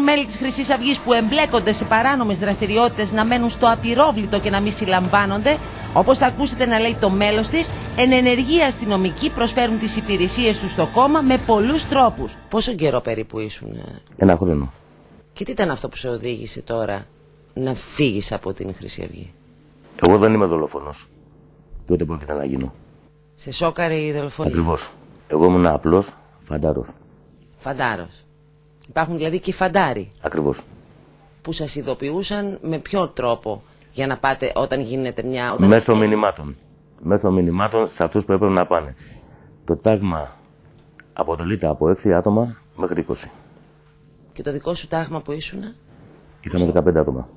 μέλη της Χρυσής Αυγής που εμπλέκονται σε παράνομες δραστηριότητες να μένουν στο απειρόβλητο και να μην συλλαμβάνονται. Όπως θα ακούσετε να λέει το μέλος της, εν ενεργοί αστυνομικοί προσφέρουν τις υπηρεσίες τους στο κόμμα με πολλούς τρόπους. Πόσο καιρό περίπου ήσουν? 1 χρόνο. Και τι ήταν αυτό που σε οδήγησε τώρα να φύγεις από την Χρυσή Αυγή? Εγώ δεν είμαι δολοφόνος. Και ούτε πρόκειται να γίνω. Σε σόκαρε η δολοφονία? Ακριβώς. Εγώ ήμουν απλός φαντάρος. Φαντάρος. Υπάρχουν δηλαδή και φαντάροι. Ακριβώς. Που σας ειδοποιούσαν με ποιο τρόπο για να πάτε όταν γίνεται μια... Μέσω μηνυμάτων. Μέσω μηνυμάτων σε αυτούς που έπρεπε να πάνε. Το τάγμα αποτελείται από 6 άτομα μέχρι 20. Και το δικό σου τάγμα που ήσουνα? Είχαμε 15 άτομα.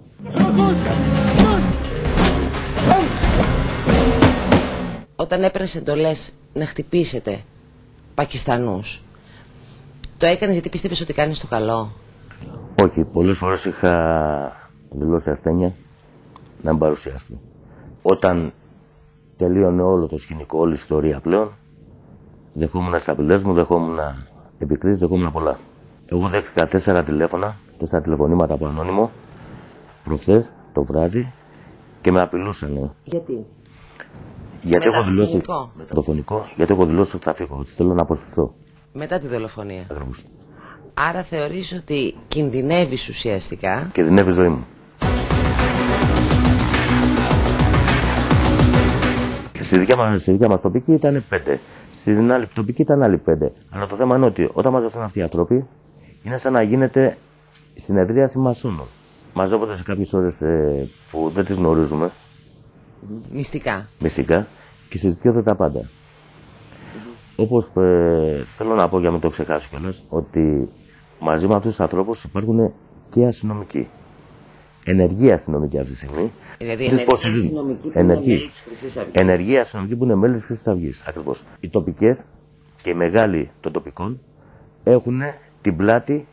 Όταν έπαιρνες εντολές να χτυπήσετε Πακιστανούς, το έκανες γιατί πίστευες ότι κάνεις το καλό? Όχι, πολλές φορές είχα δηλώσει ασθένεια να μην παρουσιάσω. Όταν τελείωνε όλο το σκηνικό, όλη η ιστορία πλέον, δεχόμουν τις απειλές μου, δεχόμουν επικρίσεις, δεχόμουν πολλά. Εγώ δέχτηκα 4 τηλέφωνα, 4 τηλεφωνήματα από ανώνυμο, προχθές το βράδυ, και με απειλούσαν. Γιατί? Γιατί έχω δηλώσει. Με το φωνικό, γιατί έχω δηλώσει ότι θα φύγω, ότι θέλω να αποσυρθώ. Μετά τη δολοφονία. Ακριβώς. Άρα θεωρείς ότι κινδυνεύεις ουσιαστικά. Κινδυνεύει η ζωή μου. Στη δικιά μας τοπική ήταν 5. Στην άλλη τοπική ήταν άλλοι 5. Αλλά το θέμα είναι ότι όταν μαζευτούν αυτοί οι άνθρωποι, είναι σαν να γίνεται συνεδρίαση μασόνων. Μαζεύονται σε κάποιες ώρες που δεν τις γνωρίζουμε. Μυστικά. Μυστικά, και συζητιόνται τα πάντα. Όπως θέλω να πω, για να μην το ξεχάσω κιόλας, ότι μαζί με αυτούς τους ανθρώπους υπάρχουν και αστυνομικοί. Ενεργοί αστυνομικοί αυτή τη στιγμή. Δηλαδή ενεργοί αστυνομικοί που είναι μέλη της Χρυσής Αυγής. Ενεργοί αστυνομικοί που είναι μέλη της Χρυσής Αυγής. Ακριβώς. Οι τοπικές και οι μεγάλοι των τοπικών έχουν την πλάτη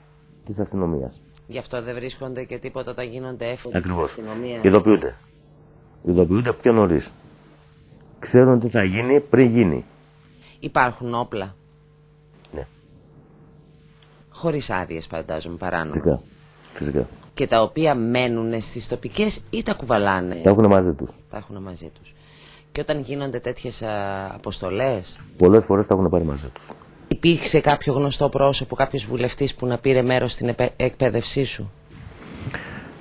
της αστυνομίας. Γι' αυτό δεν βρίσκονται και τίποτα όταν γίνονται έφοδοι της αστυνομίας. Ειδοποιούνται. Ειδοποιούνται πιο νωρίς. Ξέρουν τι θα γίνει πριν γίνει. Υπάρχουν όπλα? Ναι. Χωρίς άδειες, φαντάζομαι, παράνομα. Φυσικά. Φυσικά. Και τα οποία μένουν στις τοπικές ή τα κουβαλάνε? Τα έχουν μαζί τους. Τα έχουν μαζί τους. Και όταν γίνονται τέτοιες αποστολές, πολλές φορές τα έχουν πάρει μαζί τους. υπήρξε κάποιο γνωστό πρόσωπο, κάποιος βουλευτής που να πήρε μέρος στην εκπαίδευσή σου?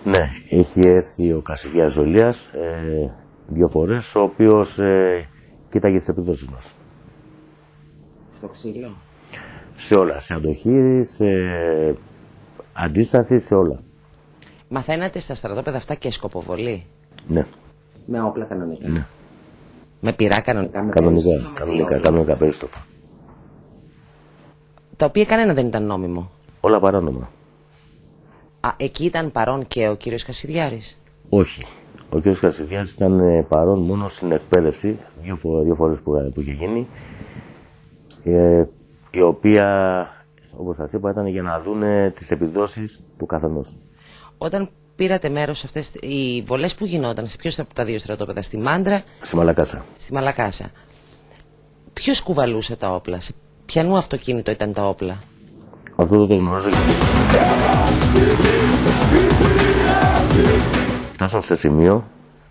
Ναι, έχει έρθει ο Κασιδιάς Ζολίας 2 φορές, ο οποίος κοίταγε τις επιδόσεις μας. Στο ξύλο? Σε όλα, σε αντοχή, σε αντίσταση, σε όλα. Μαθαίνατε στα στρατόπεδα αυτά και σκοποβολή? Ναι. Με όπλα κανονικά? Ναι. Με πυρά κανονικά? Κανονικά περίστροφα. Τα οποία κανένα δεν ήταν νόμιμο? Όλα παράνομα. Εκεί ήταν παρόν και ο κύριος Κασιδιάρης? Όχι. Ο κύριος Κασιδιάρης ήταν παρόν μόνο στην εκπαίδευση, 2 φορές που είχε γίνει, η οποία, όπως σας είπα, ήταν για να δούνε τις επιδόσεις του καθενός. Όταν πήρατε μέρος σε αυτές οι βολές που γινόταν, σε ποιος από τα 2 στρατόπεδα, στη Μάντρα? Στη Μαλακάσα. Στη Μαλακάσα. Ποιος κουβαλούσε τα όπλα? Σε ποιανού αυτοκίνητο ήταν τα όπλα? Αυτό δεν το γνωρίζω. Φτάσαμε σε σημείο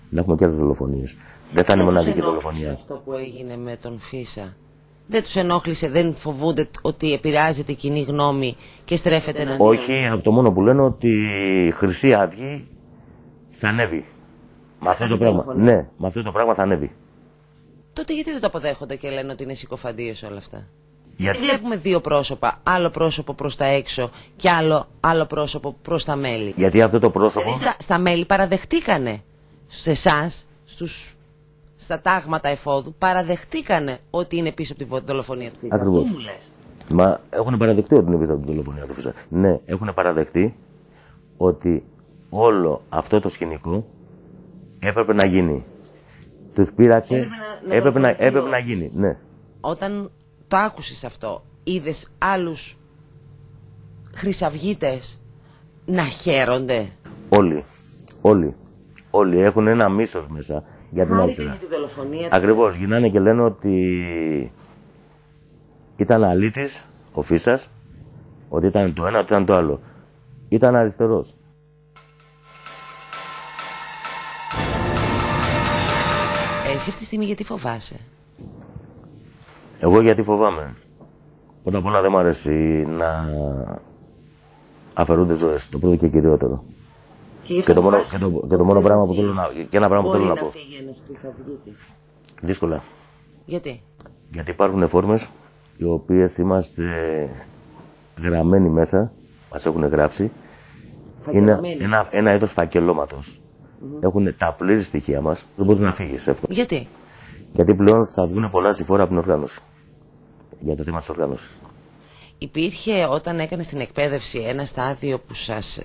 να έχουμε και άλλες δολοφονίες. Δεν θα είναι μοναδική δολοφονία. Αυτό που έγινε με τον Φίσα δεν τους ενόχλησε? Δεν φοβούνται ότι επηρεάζεται η κοινή γνώμη και στρέφεται εναντίον? Όχι, από το μόνο που λένε ότι η Χρυσή Αυγή θα ανέβει. Με αυτό το πράγμα. Ναι, με αυτό το πράγμα θα ανέβει. Τότε γιατί δεν το αποδέχονται και λένε ότι είναι συκοφαντίες όλα αυτά? Γιατί βλέπουμε 2 πρόσωπα, άλλο πρόσωπο προς τα έξω και άλλο πρόσωπο προς τα μέλη. Γιατί αυτό το πρόσωπο. Δηλαδή στα μέλη παραδεχτήκανε, σε εσάς, στα τάγματα εφόδου, παραδεχτήκανε ότι είναι πίσω από τη δολοφονία του Φίσα. Ακριβώς. Αυτό μου λες? Μα έχουν παραδεχτεί ότι είναι πίσω από τη δολοφονία του Φίσα. Ναι, έχουν παραδεχτεί ότι όλο αυτό το σκηνικό έπρεπε να γίνει. Τους πείραξε, έπρεπε να γίνει. Ναι. Όταν το άκουσες αυτό, είδες άλλους χρυσαυγίτες να χαίρονται? Όλοι έχουν ένα μίσος μέσα για την αριστερά. Ακριβώς, γυρνάνε και λένε ότι ήταν αλήτης ο Φίσας, ότι ήταν το ένα, ότι ήταν το άλλο. Ήταν αριστερός. Εσύ αυτή τη στιγμή γιατί φοβάσαι? Εγώ γιατί φοβάμαι. Πρώτα απ' όλα δεν μου αρέσει να αφαιρούνται ζωές. Το πρώτο και κυριότερο. Και το μόνο πράγμα που θέλω να... Και ένα πράγμα που θέλω να πω. Μπορεί να φύγει ένας χρυσαυγίτης? Δύσκολα. Γιατί? Γιατί υπάρχουν φόρμες οι οποίες είμαστε γραμμένοι μέσα, μας έχουν γράψει. Είναι ένα είδος φακελώματος. Έχουν τα πλήρη στοιχεία μας. Δεν μπορείς να φύγεις εύκολα. Γιατί? Γιατί πλέον θα βγουν πολλά συμφόρα από την οργάνωση. Για το θέμα της οργάνωσης. Υπήρχε όταν έκανες την εκπαίδευση ένα στάδιο που σας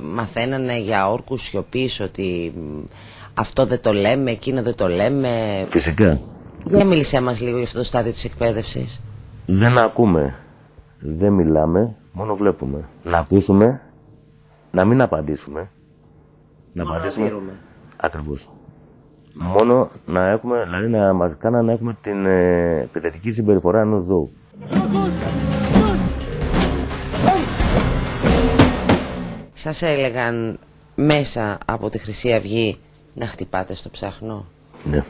μαθαίνανε για όρκους σιωπής, ότι αυτό δεν το λέμε, εκείνο δεν το λέμε? Φυσικά. Για μίλησέ μας λίγο για αυτό το στάδιο της εκπαίδευσης. Δεν ακούμε, δεν μιλάμε, μόνο βλέπουμε. Να ακούσουμε, να μην απαντήσουμε. Να απαντήσουμε. Ακριβώς. Μόνο να έχουμε, δηλαδή να μας κάνανε να έχουμε την επιθετική συμπεριφορά ενός ζώου. Σας έλεγαν μέσα από τη Χρυσή Αυγή να χτυπάτε στο ψαχνό? Ναι.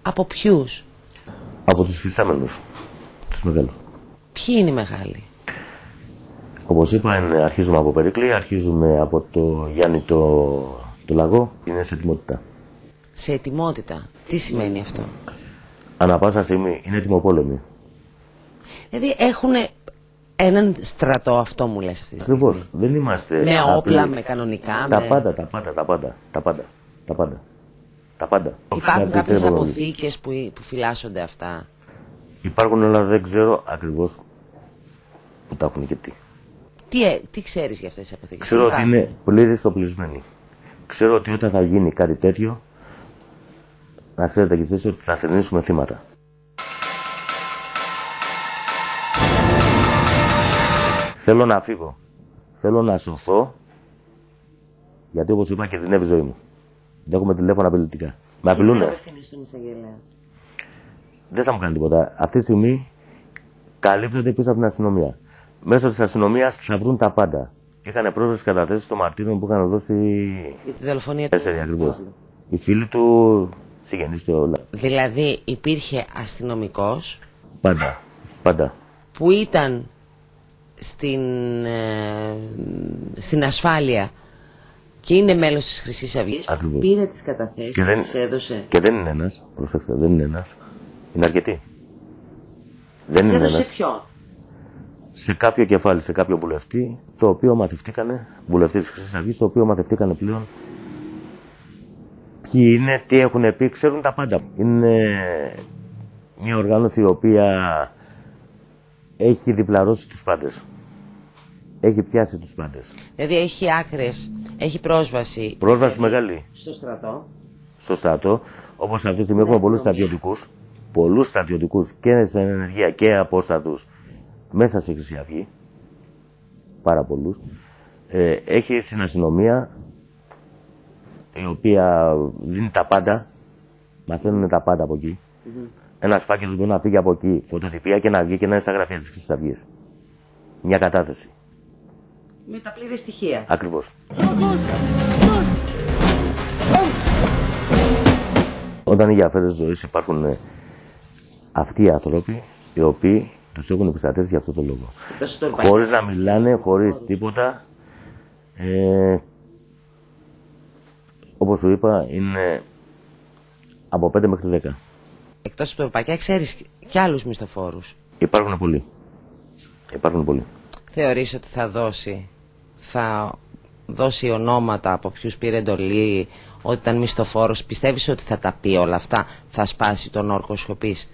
Από ποιους? Από τους φυσάμενους, τους μεγάλους. Ποιοι είναι οι μεγάλοι? Όπως είπα, αρχίζουμε από Περικλή, αρχίζουμε από το Γιάννη το Λαγό, είναι σε ετοιμότητα. Σε ετοιμότητα. Τι σημαίνει αυτό? Ανά πάσα στιγμή είναι έτοιμοπόλεμοι. Δηλαδή έχουν έναν στρατό, αυτό μου λες αυτή τη στιγμή? Ακριβώς. Δεν είμαστε με απλοί. όπλα, με κανονικά, Τα με... πάντα. Υπάρχουν Κάτι κάποιες θέλω να αποθήκες που φυλάσσονται αυτά? Υπάρχουν, αλλά δεν ξέρω ακριβώς που τα έχουν και τι. Τι ξέρεις για αυτές τις αποθήκες? Ξέρω ότι είναι πλήρης οπλισμένοι. Ξέρω ότι όταν θα γίνει κάτι τέτοιο, να ξέρετε και εσείς ότι θα θρηνήσουμε θύματα. Θέλω να φύγω. Θέλω να σωθώ, γιατί όπως είπα κινδυνεύει η ζωή μου. Δέχομαι τηλέφωνα απειλητικά. Με απειλούνε. απευθύνεις στον εισαγγελέα? Δεν θα μου κάνει τίποτα. Αυτή τη στιγμή καλύπτονται πίσω από την αστυνομία. Μέσω της αστυνομίας θα βρουν τα πάντα. Είχαν πρόσβαση καταθέσεις των μαρτύρων που είχαν δώσει. Για τη δολοφονία 4 ακριβώς. Οι φίλοι του, συγγενείς του, όλα. Δηλαδή υπήρχε αστυνομικός Πάντα. που ήταν στην ασφάλεια και είναι μέλος της Χρυσής Αυγής. Ακριβώς. Πήρε τις καταθέσεις και τις έδωσε. Και δεν είναι ένας, προσέξτε, δεν είναι ένας. Είναι αρκετοί. Δεν Τις είναι έδωσε ένας. ποιον? Σε κάποιο κεφάλι, σε κάποιο βουλευτή, το οποίο μαθευτήκανε, βουλευτή της Χρυσής Αυγής, το οποίο μαθευτήκανε πλέον ποιοι είναι, τι έχουν πει, ξέρουν τα πάντα. Είναι μια οργάνωση η οποία έχει διπλαρώσει τους πάντες. Έχει πιάσει τους πάντες. Δηλαδή έχει άκρες, έχει πρόσβαση. Πρόσβαση μεγάλη. Στο στρατό. Στο στρατό, όπως αυτή τη στιγμή έχουμε πολλούς στρατιωτικούς και σε ενεργεία και απόστατους μέσα στη Χρυσή Αυγή, πάρα πολλούς. Έχει στην αστυνομία, η οποία δίνει τα πάντα, μαθαίνουν τα πάντα από εκεί. Ένας φάκελος μπορεί να φύγει από εκεί, φωτοτυπία, και να βγει και να είναι στα γραφεία της Χρυσής Αυγής. Μια κατάθεση. Με τα πλήρη στοιχεία. Ακριβώς. Όταν για αφαίρεση ζωής υπάρχουν αυτοί οι άνθρωποι οι οποίοι τους έχουν επιστατεύσει για αυτό το λόγο. Χωρίς να μιλάνε, χωρίς τίποτα. Όπως σου είπα, είναι από 5 μέχρι 10. Εκτός από το Ορπακιά ξέρεις κι άλλους μισθοφόρους? Υπάρχουν πολλοί. Θεωρείς ότι θα δώσει ονόματα από ποιους πήρε εντολή, ότι ήταν μισθοφόρος? Πιστεύεις ότι θα τα πει όλα αυτά, θα σπάσει τον όρκο σιωπής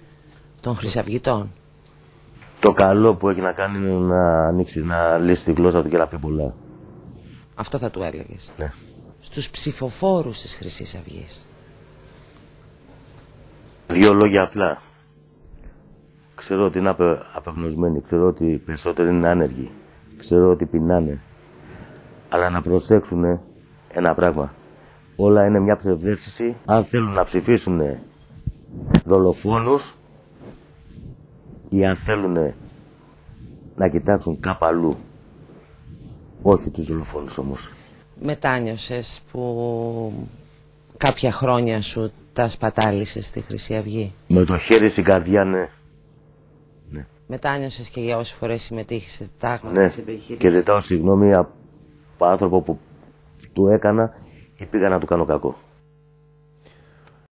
των χρυσαυγητών? Το καλό που έχει να κάνει είναι να ανοίξει, να λύσει τη γλώσσα του και να πει πολλά. Αυτό θα του έλεγες? Ναι. Στους ψηφοφόρους της Χρυσής Αυγής? 2 λόγια απλά. Ξέρω ότι είναι απεγνωσμένοι, ξέρω ότι περισσότεροι είναι άνεργοι, ξέρω ότι πεινάνε. Αλλά να προσέξουν ένα πράγμα. Όλα είναι μια ψευδέστηση. Αν θέλουν να ψηφίσουν δολοφόνους ή αν θέλουν να κοιτάξουν κάπου αλλού Όχι τους δολοφόνους όμως. Μετάνιωσες που κάποια χρόνια σου τα σπατάλησες στη Χρυσή Αυγή? Με το χέρι στην καρδιά, ναι. Μετάνιωσες και για όσες φορές συμμετείχες σε τάγματα, Ναι, σε επιχειρήσεις? και ζητάω συγγνώμη από άνθρωπο που του έκανα ή πήγα να του κάνω κακό.